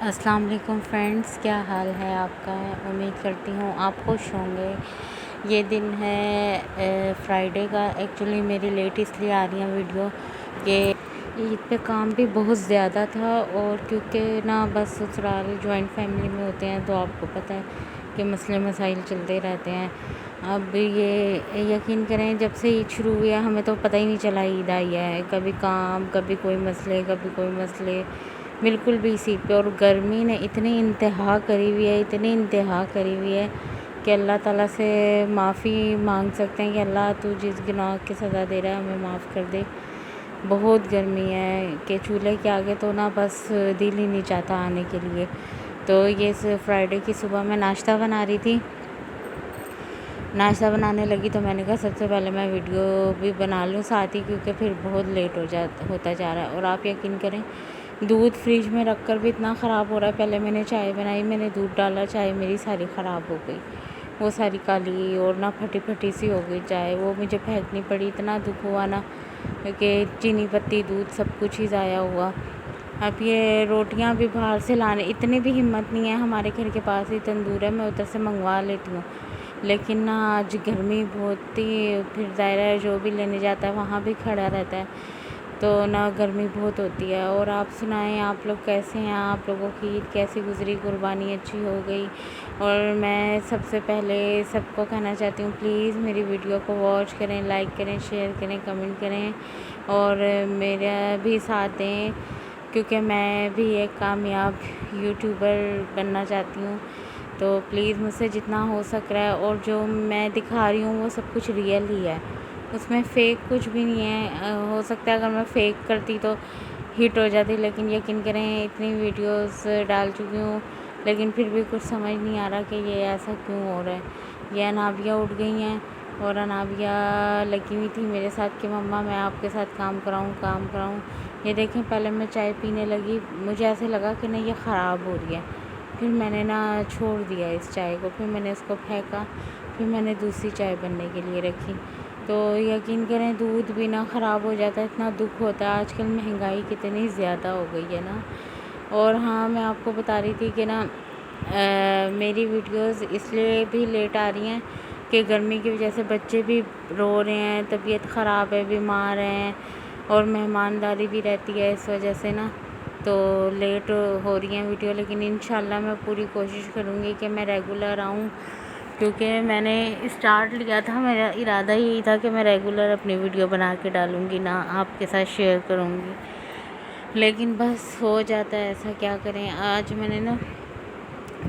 السلام علیکم فرینڈس، کیا حال ہے آپ کا؟ امید کرتی ہوں آپ خوش ہوں گے۔ یہ دن ہے فرائیڈے کا۔ ایکچولی میری لیٹ اس لیے آ رہی ہیں ویڈیو کہ عید پہ کام بھی بہت زیادہ تھا، اور کیونکہ نا بس سسرال جوائنٹ فیملی میں ہوتے ہیں تو آپ کو پتہ ہے کہ مسئلے مسائل چلتے رہتے ہیں۔ اب یہ یقین کریں، جب سے عید شروع ہوئی ہے ہمیں تو پتہ ہی نہیں چلا عید آئی ہے۔ کبھی کام، کبھی کوئی مسئلے، کبھی کوئی مسئلے، بالکل بھی اسی پہ۔ اور گرمی نے اتنی انتہا کری ہوئی ہے، اتنی انتہا کری ہوئی ہے کہ اللہ تعالیٰ سے معافی مانگ سکتے ہیں کہ اللہ تو جس گناہ کی سزا دے رہا ہے ہمیں معاف کر دے۔ بہت گرمی ہے کہ چولہے کے آگے تو نا بس دل ہی نہیں چاہتا آنے کے لیے۔ تو یہ فرائیڈے کی صبح میں ناشتہ بنا رہی تھی، ناشتہ بنانے لگی تو میں نے کہا سب سے پہلے میں ویڈیو بھی بنا لوں ساتھ ہی، کیونکہ پھر بہت لیٹ ہوتا جا رہا ہے۔ اور آپ یقین کریں، دودھ فریج میں رکھ کر بھی اتنا خراب ہو رہا ہے۔ پہلے میں نے چائے بنائی، میں نے دودھ ڈالا، چائے میری ساری خراب ہو گئی، وہ ساری کالی اور نہ پھٹی پھٹی سی ہو گئی چائے، وہ مجھے پھینکنی پڑی۔ اتنا دکھ ہوا نا کہ چینی پتی، دودھ، سب کچھ ہی ضائع ہوا۔ اب یہ روٹیاں بھی باہر سے لانے اتنی بھی ہمت نہیں ہے، ہمارے گھر کے پاس ہی تندور ہے، میں ادھر سے منگوا لیتی ہوں، لیکن نا آج گرمی بہت تھی، پھر ظاہر ہے جو بھی لینے جاتا ہے وہاں بھی کھڑا رہتا ہے، تو نا گرمی بہت ہوتی ہے۔ اور آپ سنائیں، آپ لوگ کیسے ہیں؟ آپ لوگوں کی عید کیسی گزری؟ قربانی اچھی ہو گئی؟ اور میں سب سے پہلے سب کو کہنا چاہتی ہوں، پلیز میری ویڈیو کو واچ کریں، لائک کریں، شیئر کریں، کمنٹ کریں، اور میرا بھی ساتھ دیں، کیونکہ میں بھی ایک کامیاب یوٹیوبر بننا چاہتی ہوں۔ تو پلیز مجھ سے جتنا ہو سک رہا ہے، اور جو میں دکھا رہی ہوں وہ سب کچھ ریئل ہی ہے، اس میں فیک کچھ بھی نہیں ہے۔ ہو سکتا ہے اگر میں فیک کرتی تو ہٹ ہو جاتی، لیکن یقین کریں اتنی ویڈیوز ڈال چکی ہوں لیکن پھر بھی کچھ سمجھ نہیں آ رہا کہ یہ ایسا کیوں ہو رہا ہے۔ یہ انابیہ اٹھ گئی ہیں، اور انابیہ لگی ہوئی تھی میرے ساتھ کہ مما میں آپ کے ساتھ کام کراؤں۔ یہ دیکھیں، پہلے میں چائے پینے لگی، مجھے ایسے لگا کہ نہیں یہ خراب ہو رہی ہے، پھر میں نے نا چھوڑ دیا اس چائے کو، پھر میں نے اس کو پھینکا، پھر میں نے دوسری چائے بننے کے لیے رکھی۔ تو یقین کریں دودھ بھی نا خراب ہو جاتا ہے، اتنا دکھ ہوتا ہے۔ آج کل مہنگائی کتنی زیادہ ہو گئی ہے نا۔ اور ہاں، میں آپ کو بتا رہی تھی کہ نا میری ویڈیوز اس لیے بھی لیٹ آ رہی ہیں کہ گرمی کی وجہ سے بچے بھی رو رہے ہیں، طبیعت خراب ہے، بیمار ہیں، اور مہمانداری بھی رہتی ہے اس وجہ سے نا، تو لیٹ ہو رہی ہیں ویڈیو۔ لیکن انشاءاللہ میں پوری کوشش کروں گی کہ میں ریگولر آؤں، کیونکہ میں نے اسٹارٹ لیا تھا، میرا ارادہ یہی تھا کہ میں ریگولر اپنی ویڈیو بنا کے ڈالوں گی نا، آپ کے ساتھ شیئر کروں گی، لیکن بس ہو جاتا ہے ایسا، کیا کریں۔ آج میں نے نا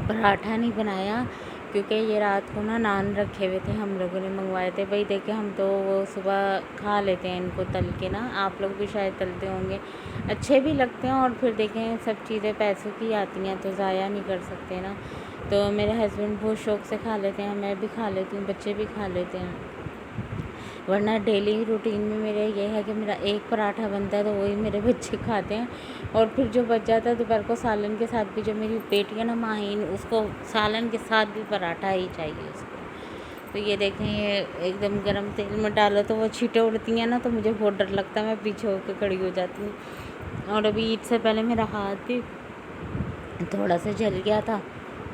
پراٹھا نہیں بنایا، کیونکہ یہ رات کو نا نان رکھے ہوئے تھے، ہم لوگوں نے منگوائے تھے۔ بھائی دیکھیں، ہم تو وہ صبح کھا لیتے ہیں ان کو تل کے نا، آپ لوگ بھی شاید تلتے ہوں گے، اچھے بھی لگتے ہیں، اور پھر دیکھیں سب چیزیں پیسوں کی آتی ہیں تو ضائع نہیں کر سکتے نا۔ تو میرے ہسبینڈ بہت شوق سے کھا لیتے ہیں، میں بھی کھا لیتی ہوں، بچے بھی کھا لیتے ہیں، ورنہ ڈیلی روٹین میں میرے یہ ہے کہ میرا ایک پراٹھا بنتا ہے تو وہی میرے بچے کھاتے ہیں، اور پھر جو بچ جاتا ہے دوپہر کو سالن کے ساتھ بھی، جو میری بیٹی ہے نا ماہین، اس کو سالن کے ساتھ بھی پراٹھا ہی چاہیے اس کو۔ تو یہ دیکھیں، یہ ایک دم گرم تیل میں ڈالو تو وہ چھینٹیں اڑتی ہیں نا، تو مجھے بہت ڈر لگتا ہے، میں پیچھے ہو کے کھڑی ہو جاتی ہوں۔ اور ابھی عید سے پہلے میرا ہاتھ بھی تھوڑا سا جل گیا تھا،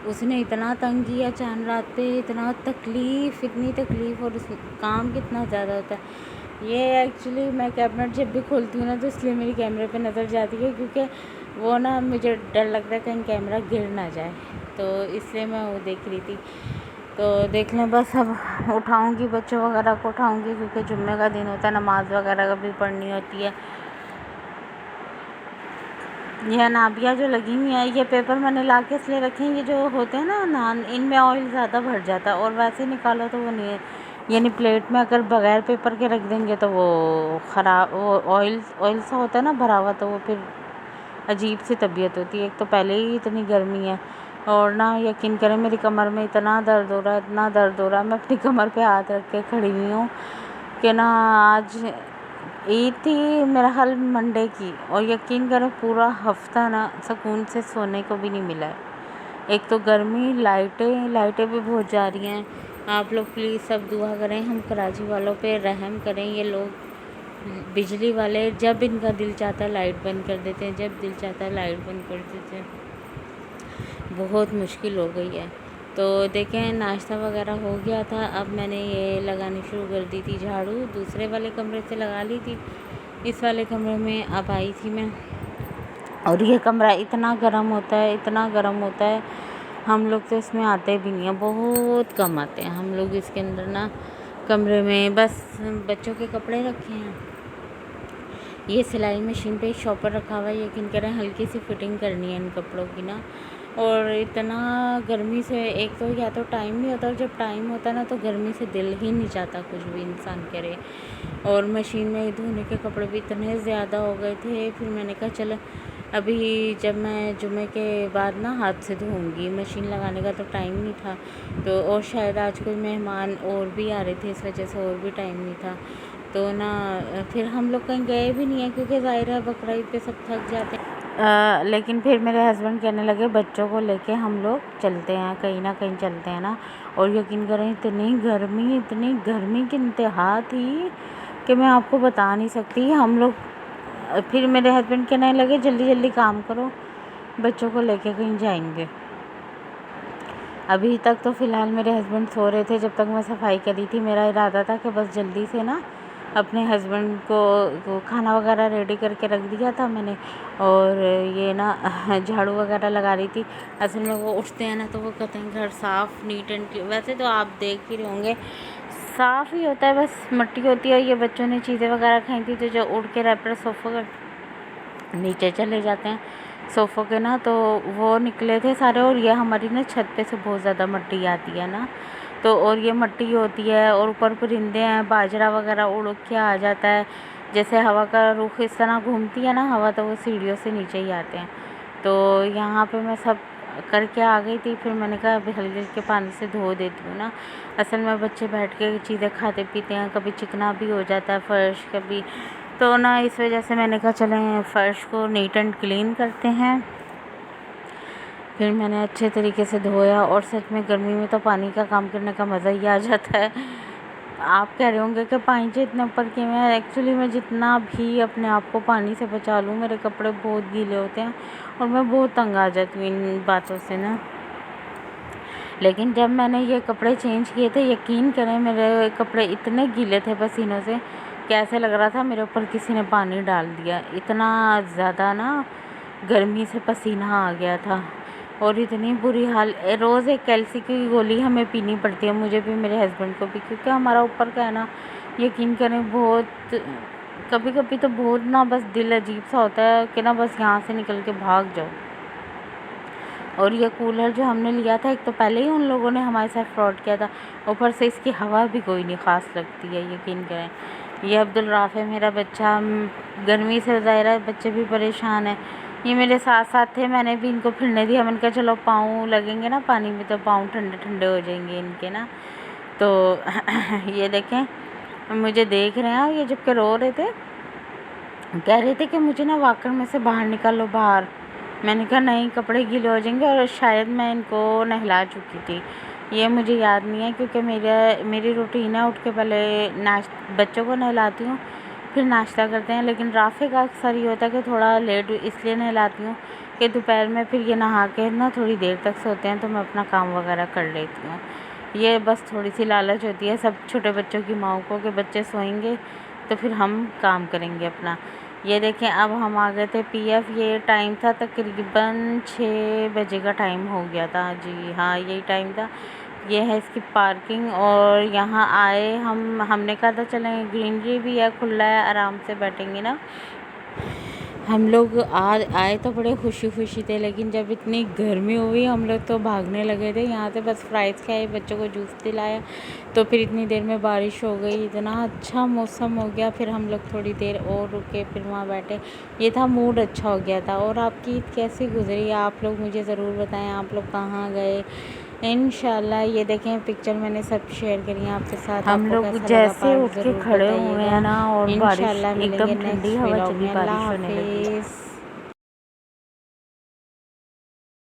اس نے اتنا تنگ کیا چاند رات پہ، اتنی تکلیف، اور اس کام کتنا زیادہ ہوتا ہے۔ یہ ایکچولی میں کیبنٹ جب بھی کھولتی ہوں نا تو اس لیے میری کیمرے پہ نظر جاتی ہے، کیونکہ وہ نا مجھے ڈر لگتا ہے کہیں کیمرہ گر نہ جائے، تو اس لیے میں وہ دیکھ رہی تھی۔ تو دیکھ لیں، بس اب اٹھاؤں گی، بچوں وغیرہ کو اٹھاؤں گی، کیونکہ جمعے کا دن ہوتا ہے، نماز وغیرہ بھی پڑھنی ہوتی ہے۔ یہ انابیہ جو لگی ہوئی ہیں، یہ پیپر میں نے لا کے اس لیے رکھے ہیں، یہ جو ہوتے ہیں نا نان، ان میں آئل زیادہ بھر جاتا ہے، اور ویسے نکالو تو وہ نہیں ہے، یعنی پلیٹ میں اگر بغیر پیپر کے رکھ دیں گے تو وہ خراب، وہ آئل سا ہوتا ہے نا بھرا ہوا، تو وہ پھر عجیب سی طبیعت ہوتی ہے۔ ایک تو پہلے ہی اتنی گرمی ہے، اور نہ یقین کریں میری کمر میں اتنا درد ہو رہا ہے، میں اپنی کمر پہ ہاتھ رکھ کے کھڑی ہوئی ہوں کہ نا آج عید تھی میرا حل منڈے کی، اور یقین کریں پورا ہفتہ نا سکون سے سونے کو بھی نہیں ملا ہے۔ ایک تو گرمی، لائٹیں بھی بہت جا رہی ہیں۔ آپ لوگ پلیز سب دعا کریں، ہم کراچی والوں پہ رحم کریں۔ یہ لوگ بجلی والے جب ان کا دل چاہتا ہے لائٹ بند کر دیتے ہیں، جب دل چاہتا ہے لائٹ بند کر دیتے ہیں۔ بہت مشکل ہو گئی ہے۔ تو دیکھیں ناشتہ وغیرہ ہو گیا تھا، اب میں نے یہ لگانی شروع کر دی تھی جھاڑو، دوسرے والے کمرے سے لگا لی تھی، اس والے کمرے میں اب آئی تھی میں۔ اور یہ کمرہ اتنا گرم ہوتا ہے، اتنا گرم ہوتا ہے، ہم لوگ تو اس میں آتے بھی نہیں ہیں، بہت کم آتے ہیں ہم لوگ اس کے اندر نا کمرے میں۔ بس بچوں کے کپڑے رکھے ہیں، یہ سلائی مشین پہ شاپر رکھا ہوا ہے، یقین کریں ہلکی سی فٹنگ کرنی ہے ان کپڑوں کی نا۔ اور اتنا گرمی سے ایک تو یا تو ٹائم نہیں ہوتا، اور جب ٹائم ہوتا ہے نا تو گرمی سے دل ہی نہیں چاہتا کچھ بھی انسان کرے۔ اور مشین میں دھونے کے کپڑے بھی اتنے زیادہ ہو گئے تھے، پھر میں نے کہا چل ابھی جب میں جمعے کے بعد نا ہاتھ سے دھوؤں گی، مشین لگانے کا تو ٹائم نہیں تھا، تو اور شاید آج کوئی مہمان اور بھی آ رہے تھے، اس وجہ سے اور بھی ٹائم نہیں تھا، تو نا پھر ہم لوگ کہیں گئے بھی نہیں ہیں کیونکہ ظاہر ہے بقرعید پہ سب تھک جاتے ہیں۔ لیکن پھر میرے ہسبینڈ کہنے لگے بچوں کو لے کے ہم لوگ چلتے ہیں، کہیں نہ کہیں چلتے ہیں نا۔ اور یقین کریں اتنی گرمی کی انتہا تھی کہ میں آپ کو بتا نہیں سکتی۔ ہم لوگ پھر میرے ہسبینڈ کہنے لگے جلدی جلدی کام کرو، بچوں کو لے کے کہیں جائیں گے۔ ابھی تک تو فی الحال میرے ہسبینڈ سو رہے تھے، جب تک میں صفائی کری تھی میرا ارادہ تھا کہ بس جلدی سے نا اپنے ہسبینڈ کو کھانا وغیرہ ریڈی کر کے رکھ دیا تھا میں نے، اور یہ نا جھاڑو وغیرہ لگا رہی تھی۔ اصل میں وہ اٹھتے ہیں نا تو وہ کہتے ہیں گھر صاف نیٹ اینڈ، ویسے تو آپ دیکھ ہی رہے ہوں گے صاف ہی ہوتا ہے، بس مٹی ہوتی ہے۔ یہ بچوں نے چیزیں وغیرہ کھائی تھی تو جو اڑ کے ریپر صوفہ کے نیچے چلے جاتے ہیں صوفوں کے نا، تو وہ نکلے تھے سارے۔ اور یہ ہماری نا چھت پہ سے بہت زیادہ مٹی آتی ہے نا، تو اور یہ مٹی ہوتی ہے، اور اوپر پرندے ہیں، باجرہ وغیرہ اڑ کے آ جاتا ہے، جیسے ہوا کا رخ اس طرح گھومتی ہے نا ہوا، تو وہ سیڑھیوں سے نیچے ہی آتے ہیں۔ تو یہاں پہ میں سب کر کے آ گئی تھی، پھر میں نے کہا ابھی ہلکے کے پانی سے دھو دیتی ہوں نا۔ اصل میں بچے بیٹھ کے چیزیں کھاتے پیتے ہیں، کبھی چکنا بھی ہو جاتا ہے فرش کبھی، تو نا اس وجہ سے میں نے کہا چلیں فرش کو نیٹ اینڈ کلین کرتے ہیں۔ پھر میں نے اچھے طریقے سے دھویا، اور سچ میں گرمی میں تو پانی کا کام کرنے کا مزہ ہی آ جاتا ہے۔ آپ کہہ رہے ہوں گے کہ پانی اتنے اوپر کیے ہوئے ہیں، ایکچولی میں جتنا بھی اپنے آپ کو پانی سے بچا لوں میرے کپڑے بہت گیلے ہوتے ہیں، اور میں بہت تنگ آ جاتی ہوں ان باتوں سے نا۔ لیکن جب میں نے یہ کپڑے چینج کیے تھے، یقین کریں میرے کپڑے اتنے گیلے تھے پسینوں سے کہ ایسے لگ رہا تھا میرے اوپر کسی نے پانی ڈال دیا، اتنا زیادہ نا گرمی سے پسینہ آ گیا تھا، اور اتنی بری حال۔ روز ایک کیلسی کی گولی ہمیں پینی پڑتی ہے، مجھے بھی میرے ہسبینڈ کو بھی، کیونکہ ہمارا اوپر کا ہے نا، یقین کریں بہت کبھی کبھی تو بہت نا بس دل عجیب سا ہوتا ہے کہ نا بس یہاں سے نکل کے بھاگ جاؤ۔ اور یہ کولر جو ہم نے لیا تھا، ایک تو پہلے ہی ان لوگوں نے ہمارے ساتھ فراڈ کیا تھا، اوپر سے اس کی ہوا بھی کوئی نہیں خاص لگتی ہے، یقین کریں۔ یہ عبدالرافع میرا بچہ گرمی سے ظاہر ہے بچے بھی پریشان ہیں، یہ میرے ساتھ ساتھ تھے، میں نے بھی ان کو پھرنے دیا، میں نے کہا چلو پاؤں لگیں گے نا پانی میں تو پاؤں ٹھنڈے ٹھنڈے ہو جائیں گے ان کے نا۔ تو یہ دیکھیں مجھے دیکھ رہے ہیں، یہ جب کہ رو رہے تھے، کہہ رہے تھے کہ مجھے نا واکر میں سے باہر نکالو باہر، میں نے کہا نہیں کپڑے گیلے ہو جائیں گے، اور شاید میں ان کو نہلا چکی تھی، یہ مجھے یاد نہیں ہے، کیونکہ میری روٹین ہے اٹھ کے پہلے بچوں کو نہلاتی ہوں پھر ناشتہ کرتے ہیں۔ لیکن رافع کا اکثر یہ ہوتا ہے کہ تھوڑا لیٹ اس لیے نہلاتی ہوں کہ دوپہر میں پھر یہ نہا کے نا تھوڑی دیر تک سوتے ہیں، تو میں اپنا کام وغیرہ کر لیتی ہوں۔ یہ بس تھوڑی سی لالچ ہوتی ہے سب چھوٹے بچوں کی ماؤں کو کہ بچے سوئیں گے تو پھر ہم کام کریں گے اپنا۔ یہ دیکھیں اب ہم آ گئے تھے پی ایف، یہ ٹائم تھا تقریباً 6 بجے کا ٹائم ہو گیا تھا، جی ہاں یہی ٹائم تھا۔ یہ ہے اس کی پارکنگ، اور یہاں آئے ہم نے کہا تھا چلیں گرینری بھی ہے، کھلا ہے، آرام سے بیٹھیں گے نا۔ ہم لوگ آئے تو بڑے خوشی خوشی تھے، لیکن جب اتنی گرمی ہوئی ہم لوگ تو بھاگنے لگے تھے یہاں سے، بس فرائز کھائے، بچوں کو جوس دلایا، تو پھر اتنی دیر میں بارش ہو گئی، اتنا اچھا موسم ہو گیا، پھر ہم لوگ تھوڑی دیر اور رکے، پھر وہاں بیٹھے، یہ تھا موڈ اچھا ہو گیا تھا۔ اور آپ کی عید کیسی گزری آپ لوگ مجھے ضرور بتائیں، آپ لوگ کہاں گئے انشاءاللہ۔ یہ دیکھیں پکچر میں نے سب شیئر کری ہیں آپ کے ساتھ، ہم لوگ جیسے اٹھ کے کھڑے ہوئے ہیں نا، اور بارش انشاءاللہ ایک ملیں دم گے ٹھنڈی نیکسٹ ہوا ولاگ چلی، میں، اللہ بارش ہونے لگی۔ حافظ۔